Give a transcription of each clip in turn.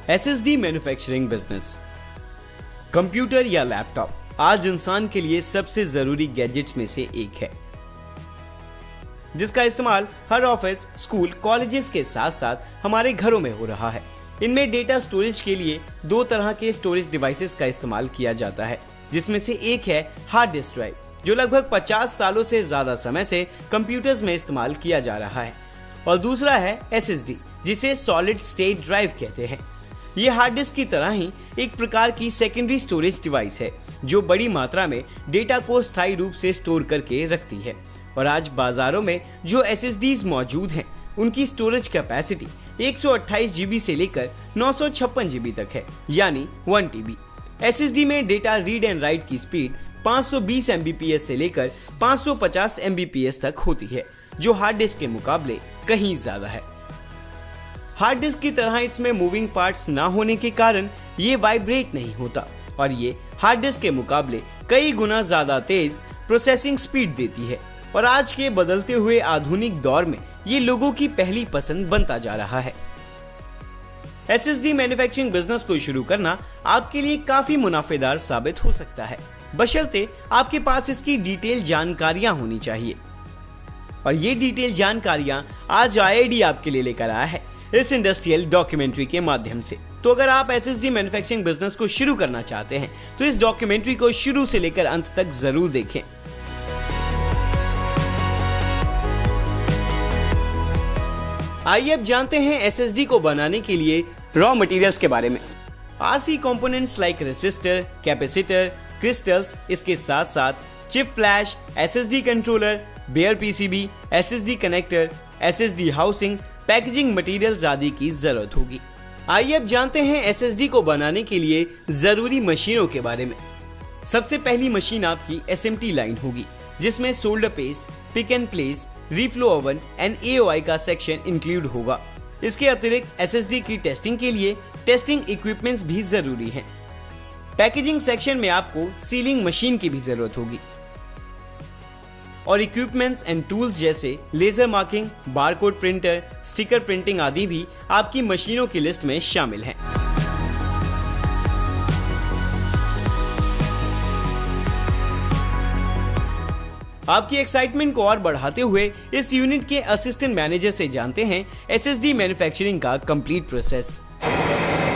SSD manufacturing business. Computer या laptop आज इंसान के लिए सबसे जरूरी गैजेट्स में से एक है, जिसका इस्तेमाल हर ऑफिस, स्कूल, कॉलेजेस के साथ साथ हमारे घरों में हो रहा है। इनमें डेटा स्टोरेज के लिए दो तरह के स्टोरेज डिवाइसेस का इस्तेमाल किया जाता है, जिसमें से एक है हार्ड डिस्क ड्राइव, जो लगभग 50 सालों से ज्यादा समय से कंप्यूटर्स में इस्तेमाल किया जा रहा है, और दूसरा है एसएसडी, जिसे सॉलिड स्टेट ड्राइव कहते हैं। ये हार्ड डिस्क की तरह ही एक प्रकार की सेकेंडरी स्टोरेज डिवाइस है, जो बड़ी मात्रा में डेटा को स्थायी रूप से स्टोर करके रखती है। और आज बाजारों में जो एसएसडीज मौजूद हैं, उनकी स्टोरेज कैपेसिटी 128 जीबी से लेकर 956 जीबी तक है, यानी 1 टीबी। एसएसडी में डेटा रीड एंड राइट की स्पीड 520 एमबीपीएस से लेकर 550 एमबीपीएस तक होती है, जो हार्ड डिस्क के मुकाबले कहीं ज्यादा है। हार्ड डिस्क की तरह इसमें मूविंग पार्ट्स ना होने के कारण ये वाइब्रेट नहीं होता, और ये हार्ड डिस्क के मुकाबले कई गुना ज्यादा तेज प्रोसेसिंग स्पीड देती है। और आज के बदलते हुए आधुनिक दौर में ये लोगों की पहली पसंद बनता जा रहा है। एसएसडी मैन्युफैक्चरिंग बिजनेस को शुरू करना आपके लिए काफी मुनाफेदार साबित हो सकता है, बशर्ते आपके पास इसकी डिटेल जानकारियां होनी चाहिए। और ये डिटेल जानकारियां आज आईआईडी आपके लिए लेकर आया है इस इंडस्ट्रियल डॉक्यूमेंट्री के माध्यम से। तो अगर आप एसएसडी मैन्युफैक्चरिंग बिजनेस को शुरू करना चाहते हैं तो इस डॉक्यूमेंट्री को शुरू से लेकर अंत तक जरूर देखें। आइए अब जानते हैं एसएसडी को बनाने के लिए रॉ मटेरियल्स के बारे में। RC components like resistor, capacitor, crystals, इसके साथ साथ chip flash, SSD controller, bare PCB, SSD connector, SSD housing, packaging materials आदि की जरूरत होगी। आइए अब जानते हैं एसएसडी को बनाने के लिए जरूरी मशीनों के बारे में। सबसे पहली मशीन आपकी एसएमटी लाइन होगी, जिसमें solder paste, pick and place, reflow oven and AOI का सेक्शन इंक्लूड होगा। इसके अतिरिक्त एसएसडी की टेस्टिंग के लिए टेस्टिंग इक्विपमेंट्स भी जरूरी हैं। पैकेजिंग सेक्शन में आपको सीलिंग मशीन की भी जरूरत होगी, और इक्विपमेंट्स एंड टूल्स जैसे laser marking, barcode printer, sticker printing आदि भी आपकी मशीनों की लिस्ट में शामिल हैं। आपकी एक्साइटमेंट को और बढ़ाते हुए इस यूनिट के असिस्टेंट मैनेजर से जानते हैं एसएसडी मैन्युफैक्चरिंग का कंप्लीट प्रोसेस।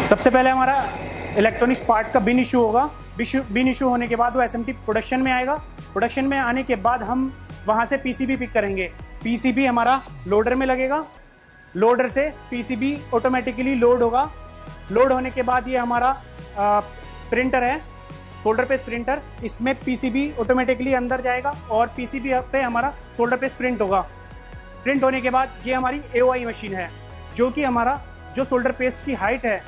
सबसे पहले हमारा इलेक्ट्रॉनिक्स पार्ट का बिन इशू होगा। बिन इशू होने के बाद वो एसएमटी प्रोडक्शन में आएगा। प्रोडक्शन में आने के बाद हम वहाँ से पीसीबी पिक करेंगे। पीसीबी हमारा लोडर में लगेगा। लोडर से पीसीबी ऑटोमेटिकली लोड होगा। लोड होने के बाद ये हमारा प्रिंटर है, सोल्डर पेस्ट प्रिंटर। इसमें पीसीबी ऑटोमेटिकली अंदर जाएगा और पीसीबी पे हमारा सोल्डर पेस्ट प्रिंट होगा। प्रिंट होने के बाद ये हमारी एओआई मशीन है, जो कि हमारा जो सोल्डर पेस्ट की हाइट है,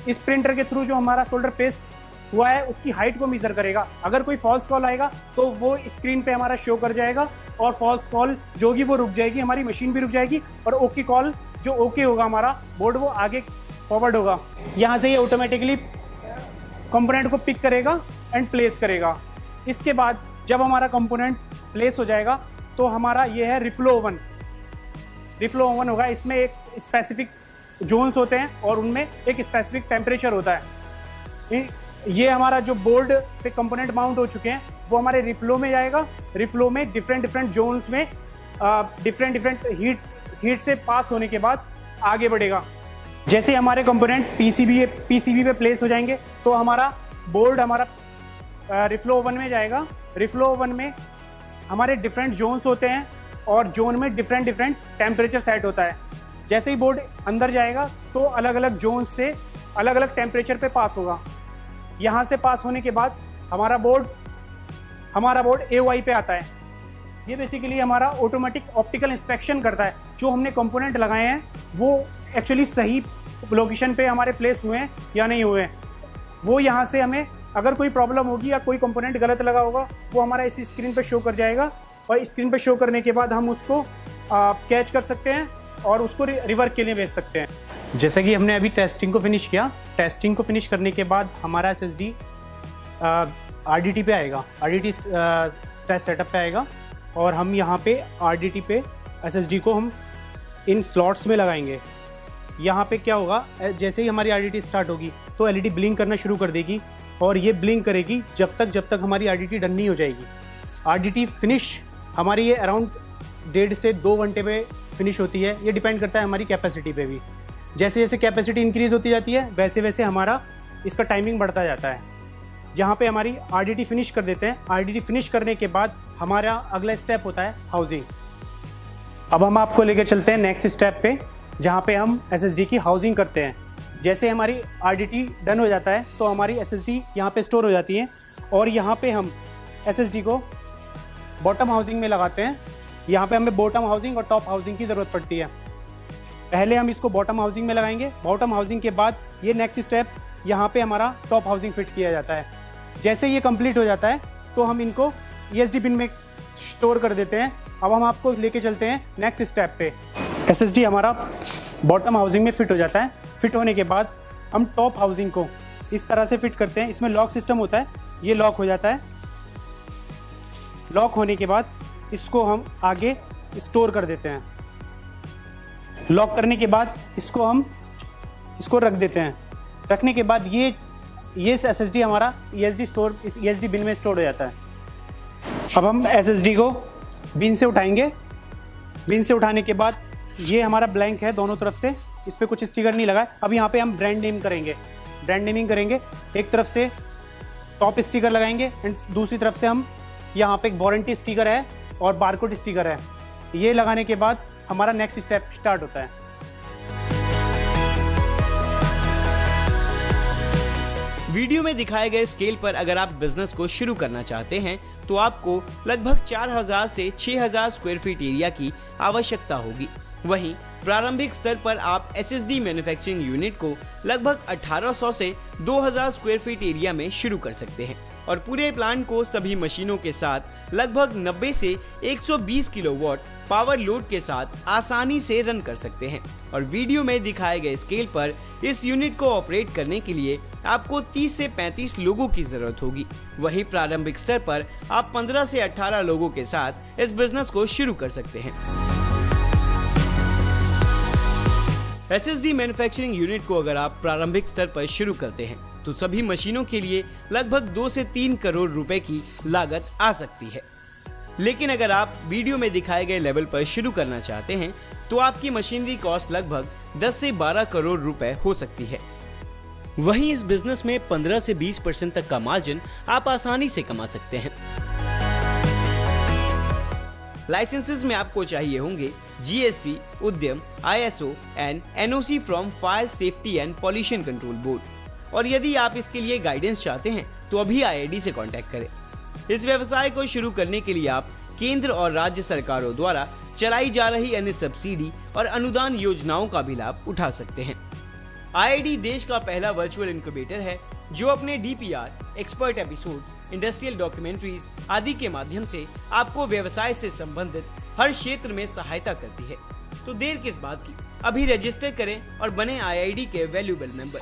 इस प्रिंटर के थ्रू जो हमारा सोल्डर पेस्ट हुआ है उसकी हाइट को मेजर करेगा। अगर कोई फॉल्स कॉल आएगा तो वो स्क्रीन पे हमारा शो कर जाएगा, और फॉल्स कॉल जो होगी वो रुक जाएगी, हमारी मशीन भी रुक जाएगी, और ओके कॉल जो ओके होगा हमारा बोर्ड वो आगे फॉरवर्ड होगा। यहाँ से ये ऑटोमेटिकली कंपोनेंट को पिक करेगा एंड प्लेस करेगा। इसके बाद जब हमारा कंपोनेंट प्लेस हो जाएगा तो हमारा ये है रिफ्लो ओवन। रिफ्लो ओवन होगा, इसमें एक स्पेसिफिक जोन्स होते हैं और उनमें एक स्पेसिफिक टेम्परेचर होता है। ये हमारा जो बोर्ड पे कंपोनेंट माउंट हो चुके हैं वो हमारे रिफ्लो में जाएगा। रिफ्लो में डिफरेंट जोन्स में डिफरेंट हीट से पास होने के बाद आगे बढ़ेगा। जैसे हमारे कंपोनेंट पीसीबी पे प्लेस हो जाएंगे तो हमारा बोर्ड हमारा रिफ्लो ओवन में जाएगा। रिफ्लो ओवन में हमारे डिफरेंट जोन्स होते हैं और जोन में डिफरेंट टेम्परेचर सेट होता है। जैसे ही बोर्ड अंदर जाएगा तो अलग अलग जोन से अलग अलग टेम्परेचर पे पास होगा। यहाँ से पास होने के बाद हमारा बोर्ड एओआई पे आता है। ये बेसिकली हमारा ऑटोमेटिक ऑप्टिकल इंस्पेक्शन करता है। जो हमने कंपोनेंट लगाए हैं वो एक्चुअली सही लोकेशन पे हमारे प्लेस हुए हैं या नहीं हुए हैं। वो यहाँ से हमें अगर कोई प्रॉब्लम होगी या कोई कंपोनेंट गलत लगा होगा वो हमारा इसी स्क्रीन पे शो कर जाएगा और स्क्रीन पे शो करने के बाद हम उसको कैच कर सकते हैं और उसको रिवर्क के लिए भेज सकते हैं। जैसे कि हमने अभी टेस्टिंग को फिनिश किया, टेस्टिंग को फिनिश करने के बाद हमारा SSD RDT पे आएगा, RDT टेस्ट सेटअप पे आएगा और हम यहाँ पे RDT पे SSD को हम इन स्लॉट्स में लगाएंगे। यहाँ पे क्या होगा, जैसे ही हमारी RDT स्टार्ट होगी तो LED ब्लिंक करना शुरू कर देगी और ये ब्लिंक करेगी जब तक हमारी RDT डन नहीं हो जाएगी। RDT फिनिश हमारी ये अराउंड 1.5 से 2 घंटे में फिनिश होती है। ये डिपेंड करता है हमारी कैपेसिटी पे भी। जैसे जैसे कैपेसिटी इंक्रीज़ होती जाती है वैसे वैसे हमारा इसका टाइमिंग बढ़ता जाता है। यहाँ पे हमारी RDT फिनिश कर देते हैं। RDT फिनिश करने के बाद हमारा अगला स्टेप होता है हाउसिंग। अब हम आपको लेके चलते हैं नेक्स्ट स्टेप पे, जहाँ पे हम SSD की हाउसिंग करते हैं। जैसे हमारी RDT डन हो जाता है तो हमारी SSD यहाँ पे स्टोर हो जाती है और यहाँ पे हम SSD को बॉटम हाउसिंग में लगाते हैं। यहाँ पे हमें बॉटम हाउसिंग और टॉप हाउसिंग की ज़रूरत पड़ती है। पहले हम इसको बॉटम हाउसिंग में लगाएंगे। बॉटम हाउसिंग के बाद ये नेक्स्ट स्टेप, यहाँ पे हमारा टॉप हाउसिंग फिट किया जाता है। जैसे ये कंप्लीट हो जाता है तो हम इनको ESD बिन में स्टोर कर देते हैं। अब हम आपको लेके चलते हैं नेक्स्ट स्टेप पे। SSD हमारा बॉटम हाउसिंग में फिट हो जाता है। फिट होने के बाद हम टॉप हाउसिंग को इस तरह से फिट करते हैं। इसमें लॉक सिस्टम होता है, ये लॉक हो जाता है। लॉक होने के बाद इसको हम आगे स्टोर कर देते हैं। लॉक करने के बाद इसको रख देते हैं। रखने के बाद ये SSD हमारा ESD बिन में स्टोर हो जाता है। अब हम SSD को बिन से उठाएंगे। बिन से उठाने के बाद ये हमारा ब्लैंक है दोनों तरफ से, इस पर कुछ स्टिकर नहीं लगा है। अब यहाँ पे हम ब्रांड नेम करेंगे, ब्रांड नेमिंग करेंगे। एक तरफ से टॉप स्टिकर लगाएंगे एंड दूसरी तरफ से हम यहाँ पे एक वारंटी स्टिकर है और बारकोड स्टिकर है। ये लगाने के बाद हमारा नेक्स्ट स्टेप स्टार्ट होता है। वीडियो में दिखाए गए स्केल पर अगर आप बिजनेस को शुरू करना चाहते हैं तो आपको लगभग 4000 से 6000 स्क्वायर फीट एरिया की आवश्यकता होगी। वहीं प्रारंभिक स्तर पर आप SSD मैन्युफैक्चरिंग यूनिट को लगभग 1800 से 2000 स्क्वायर फीट एरिया में शुरू कर सकते हैं और पूरे प्लांट को सभी मशीनों के साथ लगभग 90 से 120 किलोवाट पावर लोड के साथ आसानी से रन कर सकते हैं। और वीडियो में दिखाए गए स्केल पर इस यूनिट को ऑपरेट करने के लिए आपको 30 से 35 लोगों की जरूरत होगी। वहीं प्रारंभिक स्तर पर आप 15 से 18 लोगों के साथ इस बिजनेस को शुरू कर सकते हैं। SSD मैन्युफैक्चरिंग यूनिट को अगर आप प्रारंभिक स्तर पर शुरू करते हैं तो सभी मशीनों के लिए लगभग 2 से 3 करोड़ रुपए की लागत आ सकती है। लेकिन अगर आप वीडियो में दिखाए गए लेवल पर शुरू करना चाहते हैं तो आपकी मशीनरी कॉस्ट लगभग 10 से 12 करोड़ रुपए हो सकती है। वहीं इस बिजनेस में 15 से 20% तक का मार्जिन आप आसानी से कमा सकते हैं। लाइसेंसेस में आपको चाहिए होंगे GST, उद्यम, ISO and NOC from fire safety and pollution control board. और यदि आप इसके लिए गाइडेंस चाहते हैं तो अभी IID से कांटेक्ट करें। इस व्यवसाय को शुरू करने के लिए आप केंद्र और राज्य सरकारों द्वारा चलाई जा रही अन्य सब्सिडी और अनुदान योजनाओं का भी लाभ उठा सकते हैं। IID देश का पहला वर्चुअल इनक्यूबेटर है जो अपने DPR, expert episodes, industrial documentaries आदि के माध्यम से आपको व्यवसाय से संबंधित हर क्षेत्र में सहायता करती है। तो देर किस बात की, अभी रजिस्टर करें और बने IID के वैल्यूएबल मेंबर।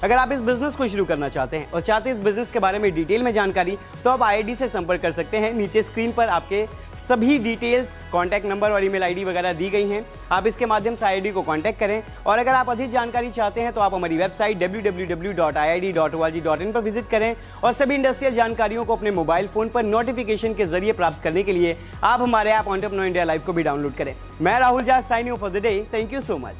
अगर आप इस बिजनेस को शुरू करना चाहते हैं और चाहते हैं इस बिजनेस के बारे में डिटेल में जानकारी, तो आप IID से संपर्क कर सकते हैं। नीचे स्क्रीन पर आपके सभी डिटेल्स, कॉन्टैक्ट नंबर और ईमेल ID वगैरह दी गई हैं। आप इसके माध्यम से IID को कॉन्टैक्ट करें। और अगर आप अधिक जानकारी चाहते हैं तो आप हमारी वेबसाइट www.iid.org.in पर विजिट करें और सभी इंडस्ट्रियल जानकारियों को अपने मोबाइल फोन पर नोटिफिकेशन के जरिए प्राप्त करने के लिए आप हमारे ऐप एंटरप्रेन्योर इंडिया लाइव को भी डाउनलोड करें। मैं राहुल जा signing off for the day. Thank you so much.